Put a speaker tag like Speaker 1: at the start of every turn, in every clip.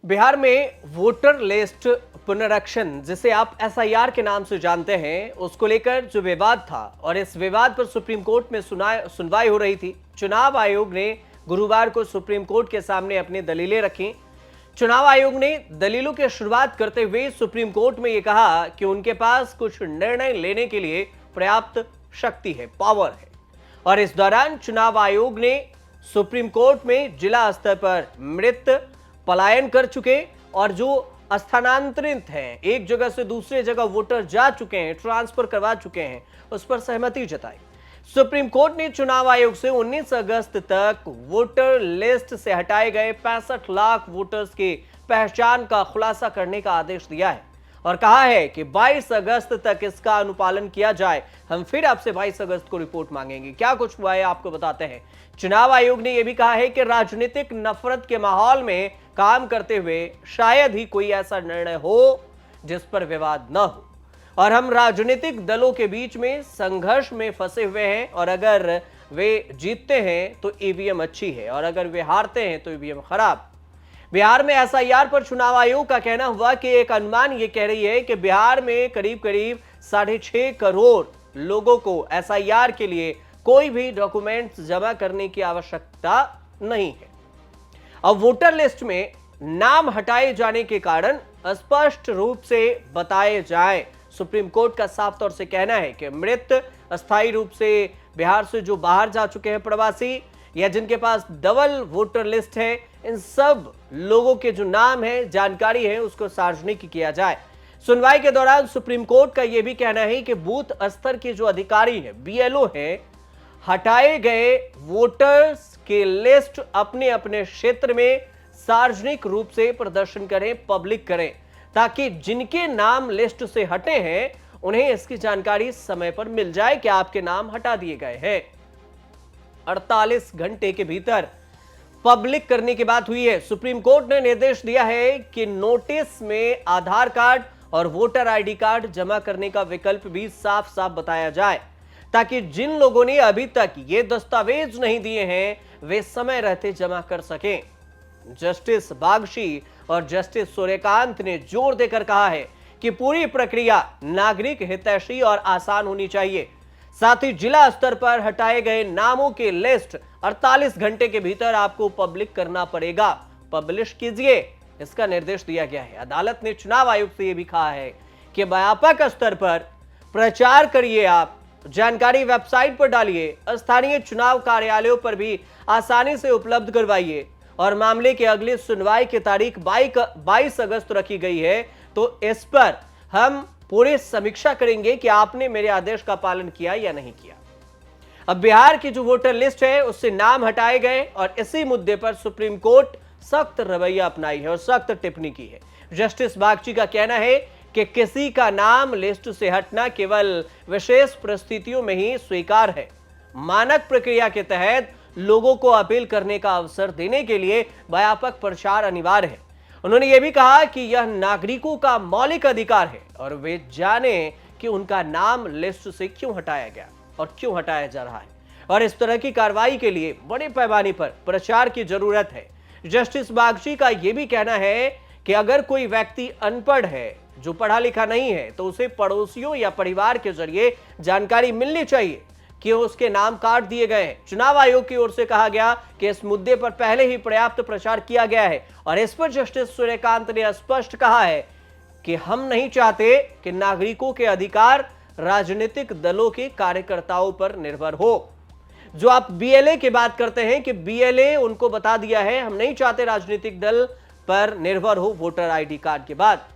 Speaker 1: बिहार में voter list पुनरीक्षण, जिसे आप एसआईआर के नाम से जानते हैं, उसको लेकर जो विवाद था और इस विवाद पर सुप्रीम कोर्ट में सुनवाई हो रही थी। चुनाव आयोग ने गुरुवार को सुप्रीम कोर्ट के सामने अपनी दलीलें रखी। चुनाव आयोग ने दलीलों की शुरुआत करते हुए सुप्रीम कोर्ट में यह कहा कि उनके पास कुछ निर्णय लेने के लिए पर्याप्त शक्ति है, पावर है। और इस दौरान चुनाव आयोग ने सुप्रीम कोर्ट में जिला स्तर पर मृत, पलायन कर चुके और जो स्थानांतरित हैं, एक जगह से दूसरी जगह वोटर जा चुके हैं, ट्रांसफर करवा चुके हैं, उस पर सहमति जताई। सुप्रीम कोर्ट ने चुनाव आयोग से 19 अगस्त तक वोटर लिस्ट से हटाए गए 65 लाख वोटर्स की पहचान का खुलासा करने का आदेश दिया है और कहा है कि 22 अगस्त तक इसका अनुपालन किया जाए। हम फिर आपसे 22 अगस्त को रिपोर्ट मांगेंगे। क्या कुछ हुआ है आपको बताते हैं। चुनाव आयोग ने यह भी कहा है कि राजनीतिक नफरत के माहौल में काम करते हुए शायद ही कोई ऐसा निर्णय हो जिस पर विवाद न हो, और हम राजनीतिक दलों के बीच में संघर्ष में फंसे हुए हैं और अगर वे जीतते हैं तो ईवीएम अच्छी है और अगर वे हारते हैं तो ईवीएम खराब। बिहार में एसआईआर पर चुनाव आयोग का कहना हुआ कि एक अनुमान यह कह रही है कि बिहार में करीब 6.5 करोड़ लोगों को एसआईआर के लिए कोई भी डॉक्यूमेंट्स जमा करने की आवश्यकता नहीं है। अब वोटर लिस्ट में नाम हटाए जाने के कारण स्पष्ट रूप से बताए जाएं। सुप्रीम कोर्ट का साफ तौर से कहना है कि मृत, अस्थायी रूप से बिहार से जो बाहर जा चुके हैं प्रवासी, या जिनके पास डबल वोटर लिस्ट है, इन सब लोगों के जो नाम है, जानकारी है, उसको सार्वजनिक किया जाए। सुनवाई के दौरान सुप्रीम कोर्ट का यह भी कहना है कि बूथ स्तर के जो अधिकारी हैं, बीएलओ हैं, हटाए गए वोटर्स के लिस्ट अपने अपने क्षेत्र में सार्वजनिक रूप से प्रदर्शन करें, पब्लिक करें, ताकि जिनके नाम लिस्ट से हटे हैं उन्हें इसकी जानकारी समय पर मिल जाए कि आपके नाम हटा दिए गए हैं। 48 घंटे के भीतर पब्लिक करने की बात हुई है। सुप्रीम कोर्ट ने निर्देश दिया है कि नोटिस में आधार कार्ड और वोटर आईडी कार्ड जमा करने का विकल्प भी साफ साफ बताया जाए, ताकि जिन लोगों ने अभी तक ये दस्तावेज नहीं दिए हैं वे समय रहते जमा कर सकें। जस्टिस बागशी और जस्टिस सूर्यकांत ने जोर देकर कहा है कि पूरी प्रक्रिया नागरिक हितैषी और आसान होनी चाहिए। साथ ही जिला स्तर पर हटाए गए नामों की लिस्ट 48 घंटे के भीतर आपको पब्लिक करना पड़ेगा, पब्लिश कीजिए, इसका निर्देश दिया गया है। अदालत ने चुनाव आयोग से यह भी कहा है कि व्यापक स्तर पर प्रचार करिए, आप जानकारी वेबसाइट पर डालिए, स्थानीय चुनाव कार्यालयों पर भी आसानी से उपलब्ध करवाइए और मामले की अगली सुनवाई की तारीख 22 अगस्त रखी गई है, तो इस पर हम पूरी समीक्षा करेंगे कि आपने मेरे आदेश का पालन किया या नहीं किया। अब बिहार की जो वोटर लिस्ट है उससे नाम हटाए गए और इसी मुद्दे पर सुप्रीम कोर्ट सख्त रवैया अपनाई है और सख्त टिप्पणी की है। जस्टिस बागची का कहना है कि किसी का नाम लिस्ट से हटना केवल विशेष परिस्थितियों में ही स्वीकार है। मानक प्रक्रिया के तहत लोगों को अपील करने का अवसर देने के लिए व्यापक प्रचार अनिवार्य है। उन्होंने यह भी कहा कि यह नागरिकों का मौलिक अधिकार है और वे जाने कि उनका नाम लिस्ट से क्यों हटाया गया और क्यों हटाया जा रहा है, और इस तरह की कार्रवाई के लिए बड़े पैमाने पर प्रचार की जरूरत है। जस्टिस बागची का यह भी कहना है कि अगर कोई व्यक्ति अनपढ़ है, जो पढ़ा लिखा नहीं है, तो उसे पड़ोसियों या परिवार के जरिए जानकारी मिलनी चाहिए कि उसके नाम काट दिए गए हैं। चुनाव आयोग की ओर से कहा गया कि इस मुद्दे पर पहले ही पर्याप्त प्रचार किया गया है और इस पर जस्टिस सूर्यकांत ने स्पष्ट कहा है कि हम नहीं चाहते कि नागरिकों के अधिकार राजनीतिक दलों के कार्यकर्ताओं पर निर्भर हो। जो आप बीएलए की बात करते हैं कि बीएलए उनको बता दिया है, हम नहीं चाहते राजनीतिक दल पर निर्भर हो वोटर आईडी कार्ड के बाद।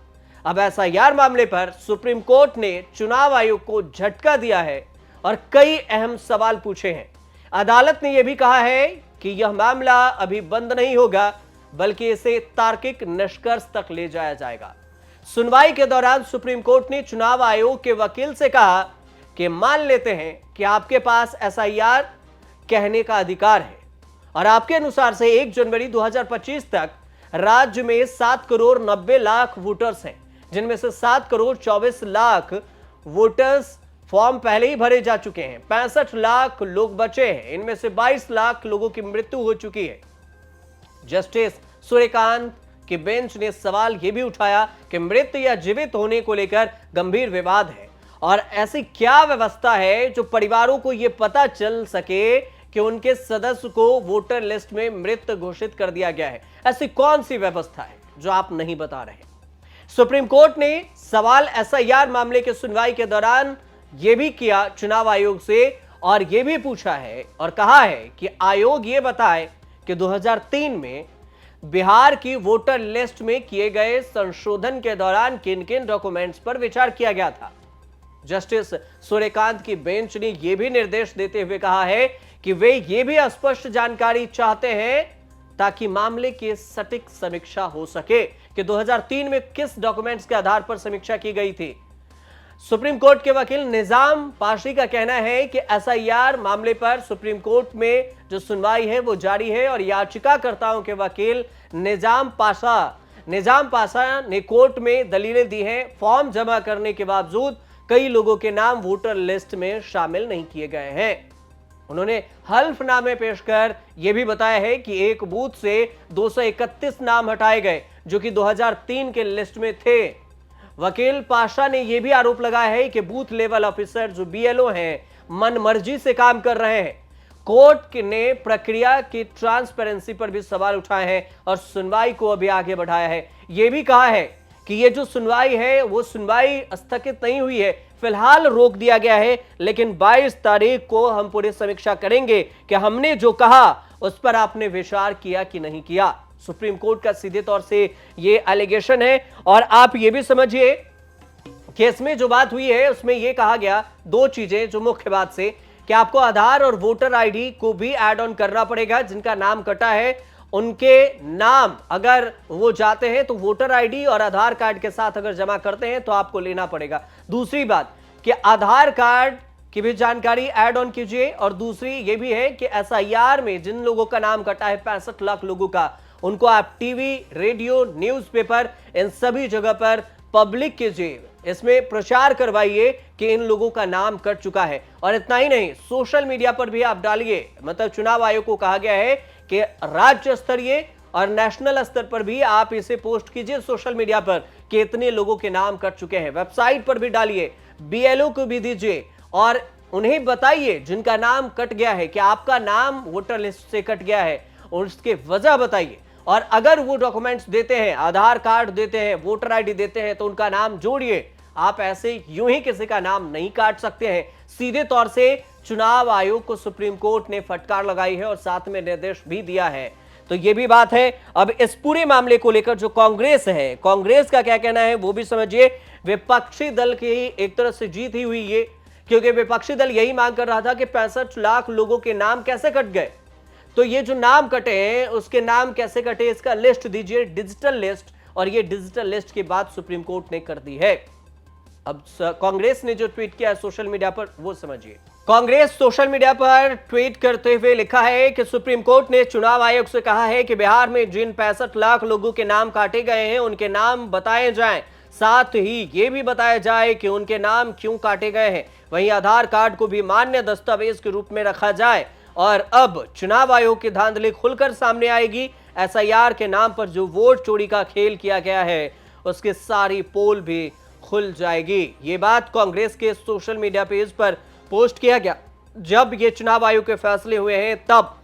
Speaker 1: अब एसआईआर मामले पर सुप्रीम कोर्ट ने चुनाव आयोग को झटका दिया है और कई अहम सवाल पूछे हैं। अदालत ने यह भी कहा है कि यह मामला अभी बंद नहीं होगा, बल्कि इसे तार्किक निष्कर्ष तक ले जाया जाएगा। सुनवाई के दौरान सुप्रीम कोर्ट ने चुनाव आयोग के वकील से कहा कि मान लेते हैं कि आपके पास एसआईआर कहने का अधिकार है और आपके अनुसार से 1 जनवरी 2025 तक राज्य में 7 करोड़ 90 लाख वोटर्स हैं, जिनमें से 7 करोड़ 24 लाख वोटर्स फॉर्म पहले ही भरे जा चुके हैं, 65 लाख लोग बचे हैं, इनमें से 22 लाख लोगों की मृत्यु हो चुकी है। जस्टिस सूर्यकांत कि बेंच ने सवाल यह भी उठाया कि मृत या जीवित होने को लेकर गंभीर विवाद है और ऐसी क्या व्यवस्था है जो परिवारों को यह पता चल सके कि उनके सदस्य को वोटर लिस्ट में मृत घोषित कर दिया गया है। ऐसी कौन सी व्यवस्था है जो आप नहीं बता रहे। सुप्रीम कोर्ट ने सवाल एसआईआर मामले की सुनवाई के दौरान यह भी किया चुनाव आयोग से और यह भी पूछा है और कहा है कि आयोग यह बताए कि 2003 में बिहार की वोटर लिस्ट में किए गए संशोधन के दौरान किन किन डॉक्यूमेंट्स पर विचार किया गया था। जस्टिस सूर्यकांत की बेंच ने यह भी निर्देश देते हुए कहा है कि वे यह भी स्पष्ट जानकारी चाहते हैं ताकि मामले की सटीक समीक्षा हो सके कि 2003 में किस डॉक्यूमेंट्स के आधार पर समीक्षा की गई थी। सुप्रीम कोर्ट के वकील निजाम पाशी का कहना है कि एसआईआर मामले पर सुप्रीम कोर्ट में जो सुनवाई है वो जारी है और याचिकाकर्ताओं के वकील निजाम पाशा ने कोर्ट में दलीलें दी हैं। फॉर्म जमा करने के बावजूद कई लोगों के नाम वोटर लिस्ट में शामिल नहीं किए गए हैं। उन्होंने हल्फनामे पेश कर यह भी बताया है कि एक बूथ से 231 नाम हटाए गए जो कि 2003 के लिस्ट में थे। वकील पाशा ने यह भी आरोप लगाया है कि बूथ लेवल ऑफिसर जो बीएलओ हैं मनमर्जी से काम कर रहे हैं। कोर्ट ने प्रक्रिया की ट्रांसपेरेंसी पर भी सवाल उठाए हैं और सुनवाई को अभी आगे बढ़ाया है। यह भी कहा है कि यह जो सुनवाई है वो सुनवाई स्थगित नहीं हुई है, फिलहाल रोक दिया गया है, लेकिन 22 तारीख को हम पूरी समीक्षा करेंगे कि हमने जो कहा उस पर आपने विचार किया कि नहीं किया। सुप्रीम कोर्ट का सीधे तौर से यह एलिगेशन है और आप यह भी समझिए कि इसमें जो बात हुई है उसमें यह कहा गया दो चीजें जो मुख्य बात से कि आपको आधार और वोटर आईडी को भी ऐड ऑन करना पड़ेगा। जिनका नाम कटा है उनके नाम अगर वो जाते हैं तो वोटर आईडी और आधार कार्ड के साथ अगर जमा करते हैं तो आपको लेना पड़ेगा। दूसरी बात कि आधार कार्ड की भी जानकारी ऐड ऑन कीजिए और दूसरी ये भी है कि एसआईआर में जिन लोगों का नाम कटा है 65 लाख लोगों का, उनको आप टीवी, रेडियो, न्यूज़पेपर इन सभी जगह पर पब्लिक कीजिए, इसमें प्रचार करवाइए कि इन लोगों का नाम कट चुका है। और इतना ही नहीं, सोशल मीडिया पर भी आप डालिए। मतलब चुनाव आयोग को कहा गया है कि राज्य स्तरीय और नेशनल स्तर पर भी आप इसे पोस्ट कीजिए सोशल मीडिया पर कि इतने लोगों के नाम कट चुके हैं। वेबसाइट पर भी डालिए, बीएलओ को भी दीजिए और उन्हें बताइए जिनका नाम कट गया है कि आपका नाम वोटर लिस्ट से कट गया है और उसके वजह बताइए। और अगर वो डॉक्यूमेंट्स देते हैं, आधार कार्ड देते हैं, वोटर आईडी देते हैं तो उनका नाम जोड़िए। आप ऐसे यूं ही किसी का नाम नहीं काट सकते हैं। सीधे तौर से चुनाव आयोग को सुप्रीम कोर्ट ने फटकार लगाई है और साथ में निर्देश भी दिया है। तो ये भी बात है। अब इस पूरे मामले को लेकर जो कांग्रेस है, कांग्रेस का क्या कहना है वो भी समझिए। विपक्षी दल की एक तरह से जीत ही हुई ये, क्योंकि विपक्षी दल यही मांग कर रहा था कि 65 लाख लोगों के नाम कैसे कट गए। तो ये जो नाम कटे हैं उसके नाम कैसे कटे, इसका लिस्ट दीजिए, डिजिटल लिस्ट। और ये डिजिटल लिस्ट की बात सुप्रीम कोर्ट ने कर दी है। अब कांग्रेस ने जो ट्वीट किया है सोशल मीडिया पर वो समझिए। कांग्रेस सोशल मीडिया पर ट्वीट करते हुए लिखा है कि सुप्रीम कोर्ट ने चुनाव आयोग से कहा है कि बिहार में जिन 65 लाख लोगों के नाम काटे गए हैं उनके नाम बताए जाएं, साथ ही ये भी बताया जाए कि उनके नाम क्यों काटे गए हैं। वहीं आधार कार्ड को भी मान्य दस्तावेज के रूप में रखा जाए। और अब चुनाव आयोग की धांधली खुलकर सामने आएगी। एसआईआर के नाम पर जो वोट चोरी का खेल किया गया है उसकी सारी पोल भी खुल जाएगी। ये बात कांग्रेस के सोशल मीडिया पेज पर पोस्ट किया गया जब ये चुनाव आयोग के फैसले हुए हैं तब।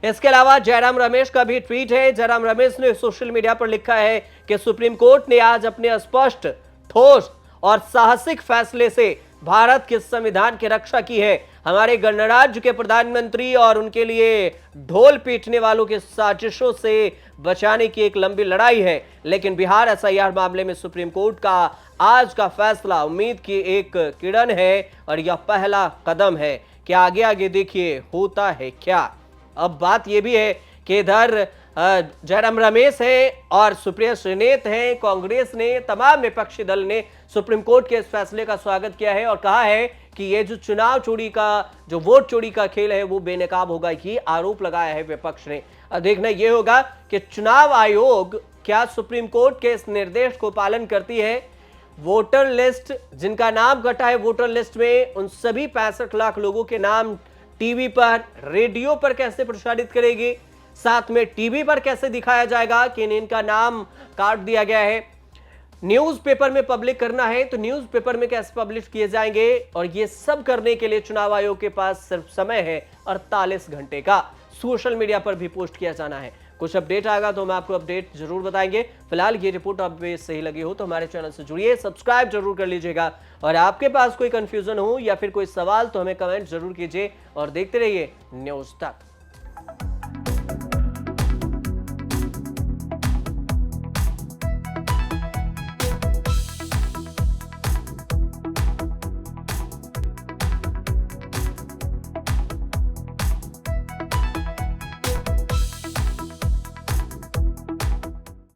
Speaker 1: इसके अलावा जयराम रमेश का भी ट्वीट है। जयराम रमेश ने सोशल मीडिया पर लिखा है कि सुप्रीम कोर्ट ने आज अपने स्पष्ट, ठोस और साहसिक फैसले से भारत के संविधान की रक्षा की है। हमारे गणराज्य के प्रधानमंत्री और उनके लिए ढोल पीटने वालों की साजिशों से बचाने की एक लंबी लड़ाई है, लेकिन बिहार एसआईआर मामले में सुप्रीम कोर्ट का आज का फैसला उम्मीद की एक किरण है और यह पहला कदम है कि आगे आगे देखिए होता है क्या। अब बात यह भी है कि इधर जयराम रमेश है और सुप्रिया श्रीनेत हैं। कांग्रेस ने, तमाम विपक्षी दल ने सुप्रीम कोर्ट के इस फैसले का स्वागत किया है और कहा है कि ये जो चुनाव चोरी का, जो वोट चोरी का खेल है वो बेनकाब होगा। ये आरोप लगाया है विपक्ष ने। अब देखना यह होगा कि चुनाव आयोग क्या सुप्रीम कोर्ट के इस निर्देश को पालन करती है। वोटर लिस्ट, जिनका नाम कटा है वोटर लिस्ट में, उन सभी 65 लाख लोगों के नाम टीवी पर, रेडियो पर कैसे प्रसारित करेगी। साथ में टीवी पर कैसे दिखाया जाएगा कि इनका नाम काट दिया गया है, न्यूज़पेपर में पब्लिक करना है तो न्यूज़पेपर में कैसे पब्लिश किए जाएंगे, और ये सब करने के लिए चुनाव आयोग के पास सिर्फ समय है 48 घंटे का। सोशल मीडिया पर भी पोस्ट किया जाना है। कुछ अपडेट आएगा तो हम आपको अपडेट जरूर बताएंगे। फिलहाल ये रिपोर्ट आपको सही लगी हो तो हमारे चैनल से जुड़िए, सब्सक्राइब जरूर कर लीजिएगा, और आपके पास कोई कंफ्यूजन हो या फिर कोई सवाल तो हमें कमेंट जरूर कीजिए और देखते रहिए न्यूज़ तक।